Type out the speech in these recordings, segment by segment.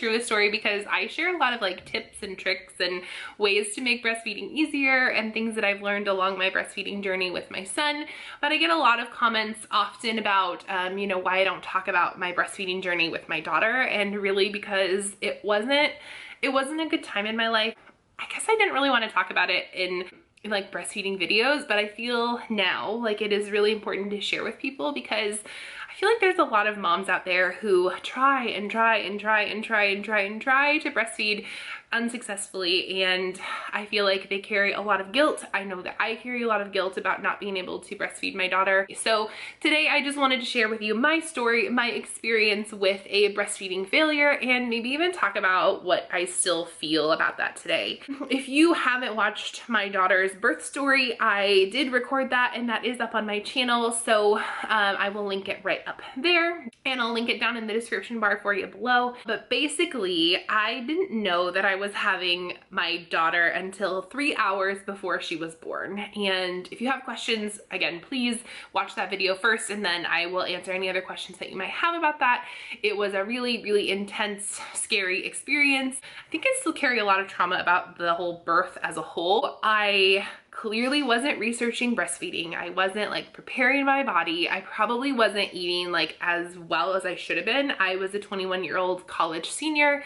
share this story because I share a lot of like tips and tricks and ways to make breastfeeding easier and things that I've learned along my breastfeeding journey with my son. But I get a lot of comments often about, you know, why I don't talk about my breastfeeding journey with my daughter, and really because it wasn't a good time in my life. I guess I didn't really want to talk about it in like breastfeeding videos, but I feel now like it is really important to share with people because I feel like there's a lot of moms out there who try to breastfeed unsuccessfully, and I feel like they carry a lot of guilt. I know that I carry a lot of guilt about not being able to breastfeed my daughter. So today I just wanted to share with you my story, my experience with a breastfeeding failure, and maybe even talk about what I still feel about that today. If you haven't watched my daughter's birth story, I did record that and that is up on my channel, so I will link it right up there, and I'll link it down in the description bar for you below. But basically, I didn't know that I was having my daughter until 3 hours before she was born. And if you have questions, again, please watch that video first, and then I will answer any other questions that you might have about that. It was a really, really intense, scary experience. I think I still carry a lot of trauma about the whole birth as a whole. I clearly wasn't researching breastfeeding. I wasn't like preparing my body. I probably wasn't eating like as well as I should have been. I was a 21-year-old college senior.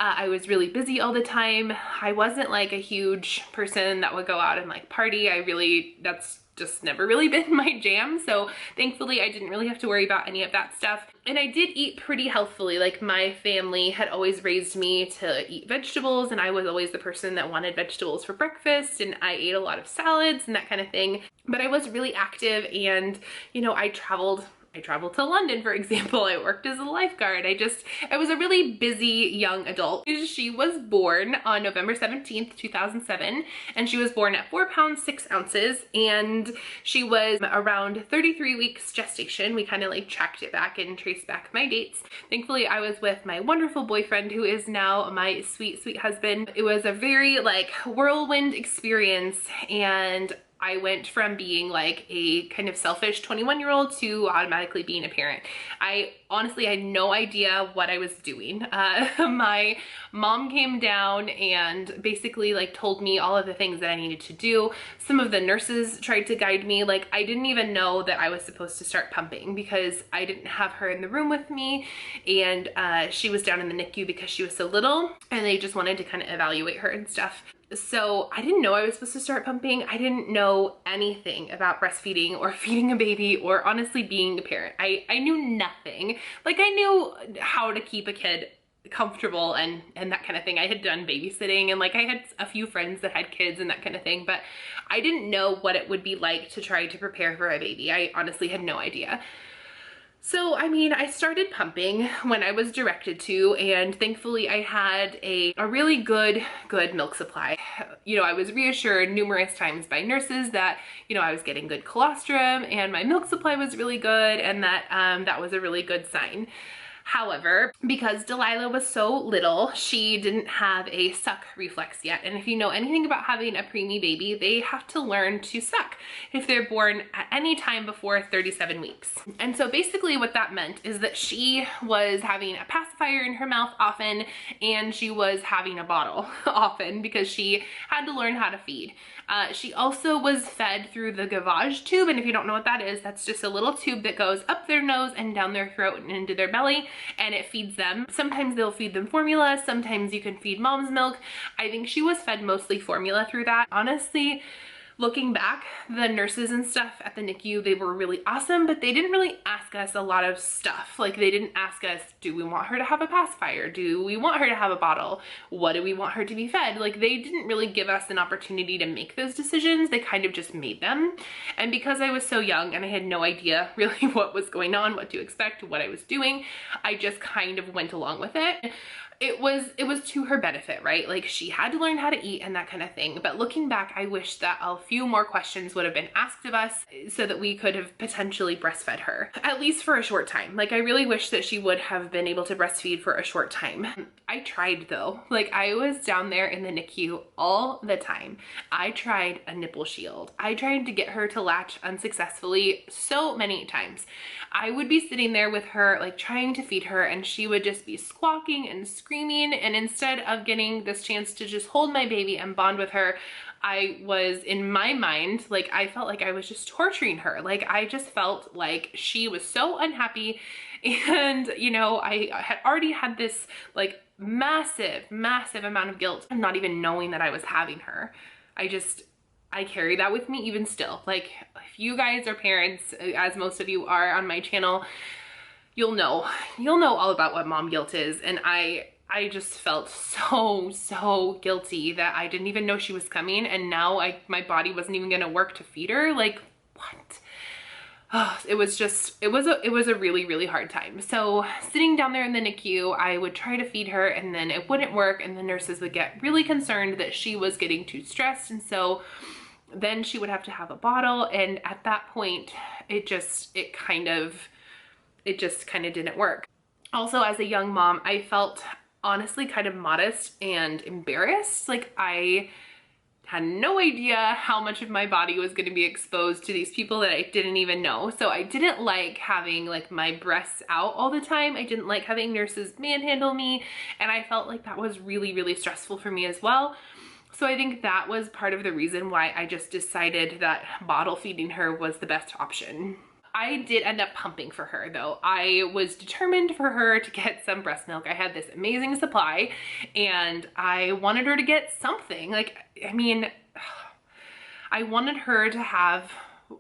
I was really busy all the time. I wasn't like a huge person that would go out and like party. That's just never really been my jam. So thankfully I didn't really have to worry about any of that stuff. And I did eat pretty healthfully. Like my family had always raised me to eat vegetables, and I was always the person that wanted vegetables for breakfast, and I ate a lot of salads and that kind of thing. But I was really active, and you know, I traveled to London, for example. I worked as a lifeguard. I was a really busy young adult. She was born on November 17th, 2007, and she was born at 4 pounds, 6 ounces, and she was around 33 weeks gestation. We kind of like tracked it back and traced back my dates. Thankfully, I was with my wonderful boyfriend, who is now my sweet, sweet husband. It was a very like whirlwind experience, and I went from being like a kind of selfish 21-year-old to automatically being a parent. I honestly had no idea what I was doing. My mom came down and basically like told me all of the things that I needed to do. Some of the nurses tried to guide me. Like I didn't even know that I was supposed to start pumping because I didn't have her in the room with me, and she was down in the NICU because she was so little, and they just wanted to kind of evaluate her and stuff. So I didn't know I was supposed to start pumping. I didn't know anything about breastfeeding or feeding a baby or honestly being a parent. I knew nothing. Like I knew how to keep a kid comfortable and that kind of thing. I had done babysitting, and like I had a few friends that had kids and that kind of thing, but I didn't know what it would be like to try to prepare for a baby. I honestly had no idea. So, I mean, I started pumping when I was directed to, and thankfully I had a really good milk supply. You know, I was reassured numerous times by nurses that, you know, I was getting good colostrum and my milk supply was really good, and that that was a really good sign. However, because Delilah was so little, she didn't have a suck reflex yet. And if you know anything about having a preemie baby, they have to learn to suck if they're born at any time before 37 weeks. And so basically what that meant is that she was having a pacifier in her mouth often, and she was having a bottle often because she had to learn how to feed. She also was fed through the gavage tube, and if you don't know what that is, that's just a little tube that goes up their nose and down their throat and into their belly, and it feeds them. Sometimes they'll feed them formula, sometimes you can feed mom's milk. I think she was fed mostly formula through that. Honestly, looking back, the nurses and stuff at the NICU, they were really awesome, but they didn't really ask us a lot of stuff. Like they didn't ask us, do we want her to have a pacifier? Do we want her to have a bottle? What do we want her to be fed? Like they didn't really give us an opportunity to make those decisions. They kind of just made them. And because I was so young and I had no idea really what was going on, what to expect, what I was doing, I just kind of went along with it. It was to her benefit, right? Like she had to learn how to eat and that kind of thing. But looking back, I wish that a few more questions would have been asked of us so that we could have potentially breastfed her, at least for a short time. Like I really wish that she would have been able to breastfeed for a short time. I tried though. Like I was down there in the NICU all the time. I tried a nipple shield. I tried to get her to latch unsuccessfully so many times. I would be sitting there with her, like trying to feed her, and she would just be squawking and screaming screaming, and instead of getting this chance to just hold my baby and bond with her, I was, in my mind, like I felt like I was just torturing her. Like I just felt like she was so unhappy, and you know, I had already had this like massive amount of guilt, not even knowing that I was having her. I carry that with me even still. Like if you guys are parents, as most of you are on my channel, you'll know all about what mom guilt is. And I just felt so guilty that I didn't even know she was coming, and now my body wasn't even gonna work to feed her. Like what? Oh, it was a really hard time. So sitting down there in the NICU, I would try to feed her and then it wouldn't work, and the nurses would get really concerned that she was getting too stressed, and so then she would have to have a bottle, and at that point it just kind of didn't work. Also, as a young mom, I felt honestly kind of modest and embarrassed. Like I had no idea how much of my body was going to be exposed to these people that I didn't even know. So I didn't like having like my breasts out all the time. I didn't like having nurses manhandle me, and I felt like that was really stressful for me as well. So I think that was part of the reason why I just decided that bottle feeding her was the best option. I did end up pumping for her though. I was determined for her to get some breast milk. I had this amazing supply and I wanted her to get something. Like, I mean, I wanted her to have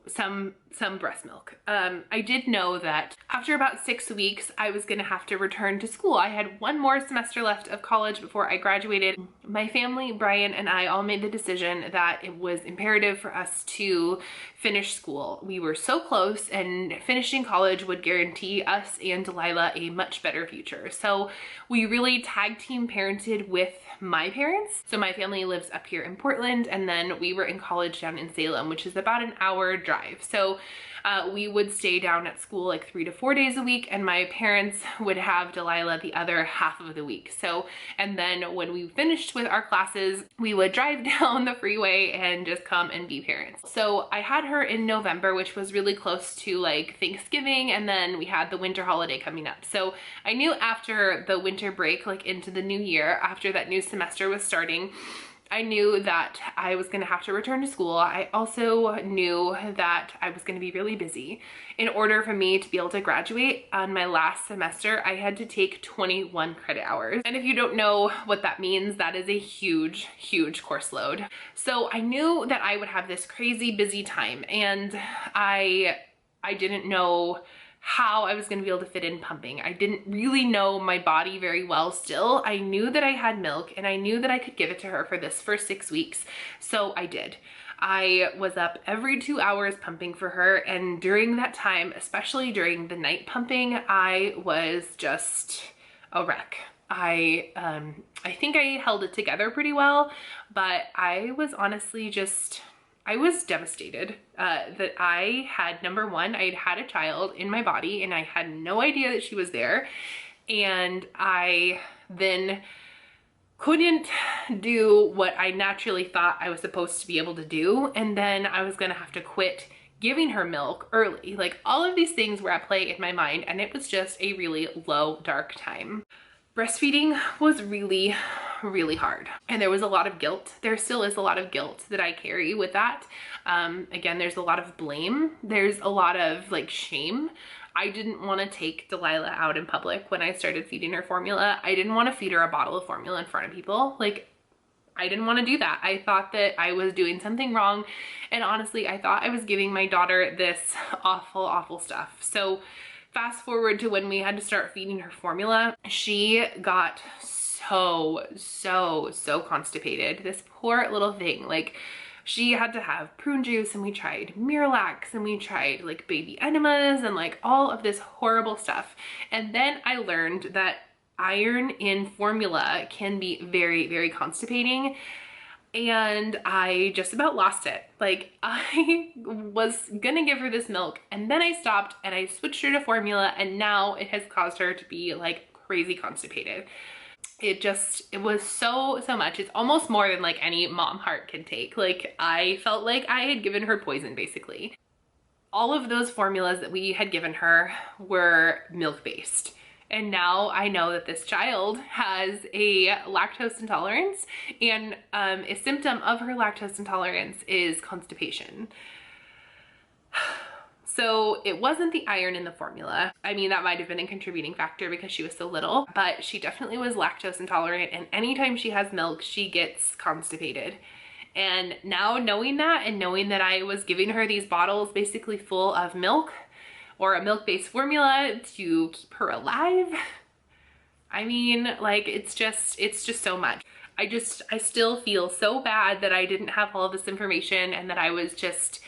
some breast milk. I did know that after about 6 weeks, I was gonna have to return to school. I had one more semester left of college before I graduated. My family, Brian and I, all made the decision that it was imperative for us to finish school. We were so close, and finishing college would guarantee us and Delilah a much better future. So we really tag team parented with my parents. So my family lives up here in Portland, and then we were in college down in Salem, which is about an hour drive. So we would stay down at school like 3 to 4 days a week, and my parents would have Delilah the other half of the week. So, and then when we finished with our classes, we would drive down the freeway and just come and be parents. So I had her in November, which was really close to like Thanksgiving, and then we had the winter holiday coming up. So I knew after the winter break, like into the new year, after that new semester was starting, I knew that I was gonna have to return to school. I also knew that I was gonna be really busy. In order for me to be able to graduate on my last semester, I had to take 21 credit hours. And if you don't know what that means, that is a huge course load. So I knew that I would have this crazy busy time, and I didn't know how I was going to be able to fit in pumping. I didn't really know my body very well still. I knew that I had milk, and I knew that I could give it to her for this first 6 weeks. So I did. I was up every 2 hours pumping for her, and during that time, especially during the night pumping, I was just a wreck. I think I held it together pretty well, but I was honestly I was devastated that I had, number one, I had a child in my body and I had no idea that she was there. And I then couldn't do what I naturally thought I was supposed to be able to do. And then I was gonna have to quit giving her milk early. Like all of these things were at play in my mind, and it was just a really low, dark time. Breastfeeding was really hard, and there was a lot of guilt. There still is a lot of guilt that I carry with that. Again, there's a lot of blame. There's a lot of like shame. I didn't want to take Delilah out in public when I started feeding her formula. I didn't want to feed her a bottle of formula in front of people. Like, I didn't want to do that. I thought that I was doing something wrong, and honestly, I thought I was giving my daughter this awful stuff. So fast forward to when we had to start feeding her formula, she got so constipated. This poor little thing. Like, she had to have prune juice, and we tried Miralax, and we tried like baby enemas and like all of this horrible stuff. And then I learned that iron in formula can be very constipating, and I just about lost it. Like, I was gonna give her this milk, and then I stopped and I switched her to formula, and now it has caused her to be like crazy constipated. It was so much. It's almost more than like any mom heart can take. Like, I felt like I had given her poison basically. All of those formulas that we had given her were milk-based. And now I know that this child has a lactose intolerance, and a symptom of her lactose intolerance is constipation. So it wasn't the iron in the formula. I mean, that might have been a contributing factor because she was so little, but she definitely was lactose intolerant, and anytime she has milk, she gets constipated. And now knowing that, and knowing that I was giving her these bottles basically full of milk or a milk-based formula to keep her alive, I mean, like, it's just so much. I still feel so bad that I didn't have all of this information, and that I was just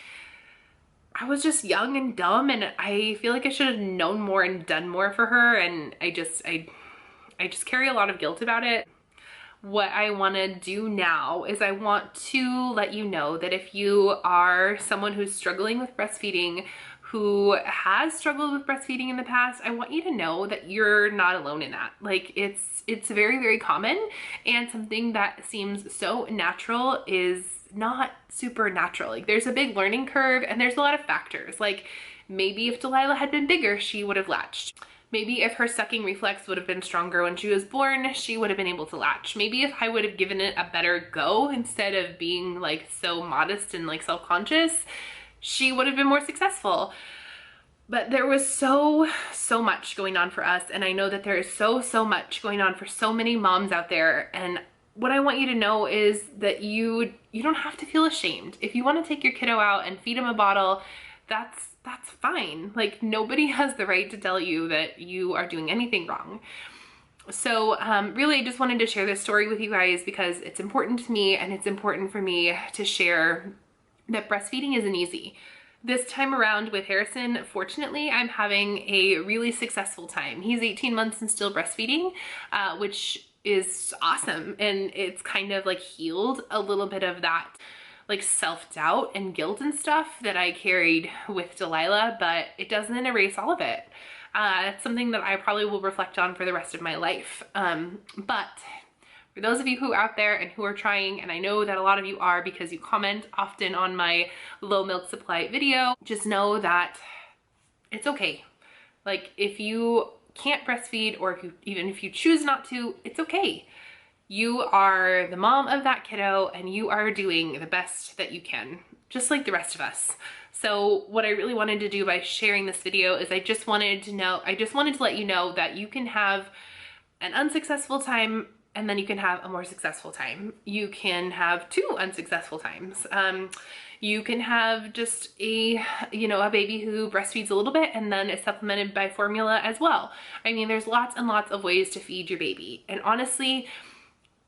young and dumb, and I feel like I should have known more and done more for her, and I just carry a lot of guilt about it. What I want to do now is I want to let you know that if you are someone who's struggling with breastfeeding, who has struggled with breastfeeding in the past, I want you to know that you're not alone in that. Like, it's very, very common, and something that seems so natural is not super natural. Like, there's a big learning curve, and there's a lot of factors. Like, maybe if Delilah had been bigger, she would have latched. Maybe if her sucking reflex would have been stronger when she was born, she would have been able to latch. Maybe if I would have given it a better go instead of being like so modest and like self-conscious, she would have been more successful. But there was so much going on for us, and I know that there is so much going on for so many moms out there. And what I want you to know is that you don't have to feel ashamed. If you want to take your kiddo out and feed him a bottle, that's fine. Like, nobody has the right to tell you that you are doing anything wrong. So really, I just wanted to share this story with you guys because it's important to me, and it's important for me to share that breastfeeding isn't easy. This time around with Harrison, fortunately, I'm having a really successful time. He's 18 months and still breastfeeding, which is awesome. And it's kind of like healed a little bit of that like self-doubt and guilt and stuff that I carried with Delilah, but it doesn't erase all of it. It's something that I probably will reflect on for the rest of my life. But for those of you who are out there and who are trying, and I know that a lot of you are because you comment often on my low milk supply video, just know that it's okay. Like, if you can't breastfeed, or even if you choose not to, it's okay. You are the mom of that kiddo, and you are doing the best that you can, just like the rest of us. So what I really wanted to do by sharing this video is I just wanted to let you know that you can have an unsuccessful time, and then you can have a more successful time. You can have 2 unsuccessful times. You can have just a baby who breastfeeds a little bit and then is supplemented by formula as well. I mean, there's lots and lots of ways to feed your baby. And honestly,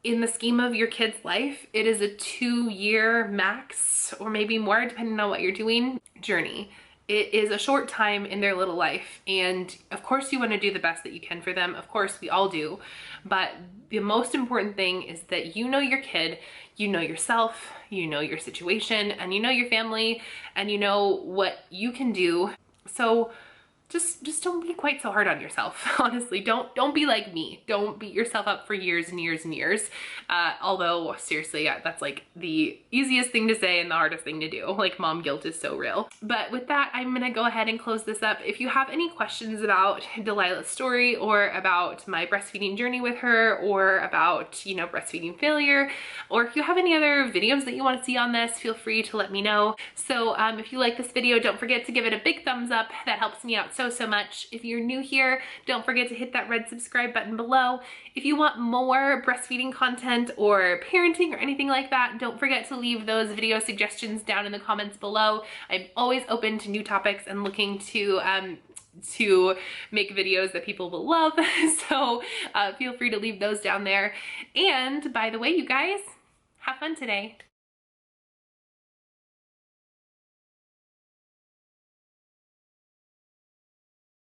in the scheme of your kid's life, it is a 2-year max, or maybe more depending on what you're doing, journey. It is a short time in their little life, and of course you want to do the best that you can for them. Of course we all do, but the most important thing is that you know your kid, you know yourself, you know your situation, and you know your family, and you know what you can do. So just don't be quite so hard on yourself. Honestly, don't be like me. Don't beat yourself up for years and years and years. Although seriously, yeah, that's like the easiest thing to say and the hardest thing to do. Like, mom guilt is so real. But with that, I'm gonna go ahead and close this up. If you have any questions about Delilah's story, or about my breastfeeding journey with her, or about, breastfeeding failure, or if you have any other videos that you want to see on this, feel free to let me know. So if you like this video, don't forget to give it a big thumbs up. That helps me out so much. If you're new here, don't forget to hit that red subscribe button below. If you want more breastfeeding content or parenting or anything like that, don't forget to leave those video suggestions down in the comments below. I'm always open to new topics and looking to make videos that people will love. So feel free to leave those down there. And by the way, you guys, have fun today.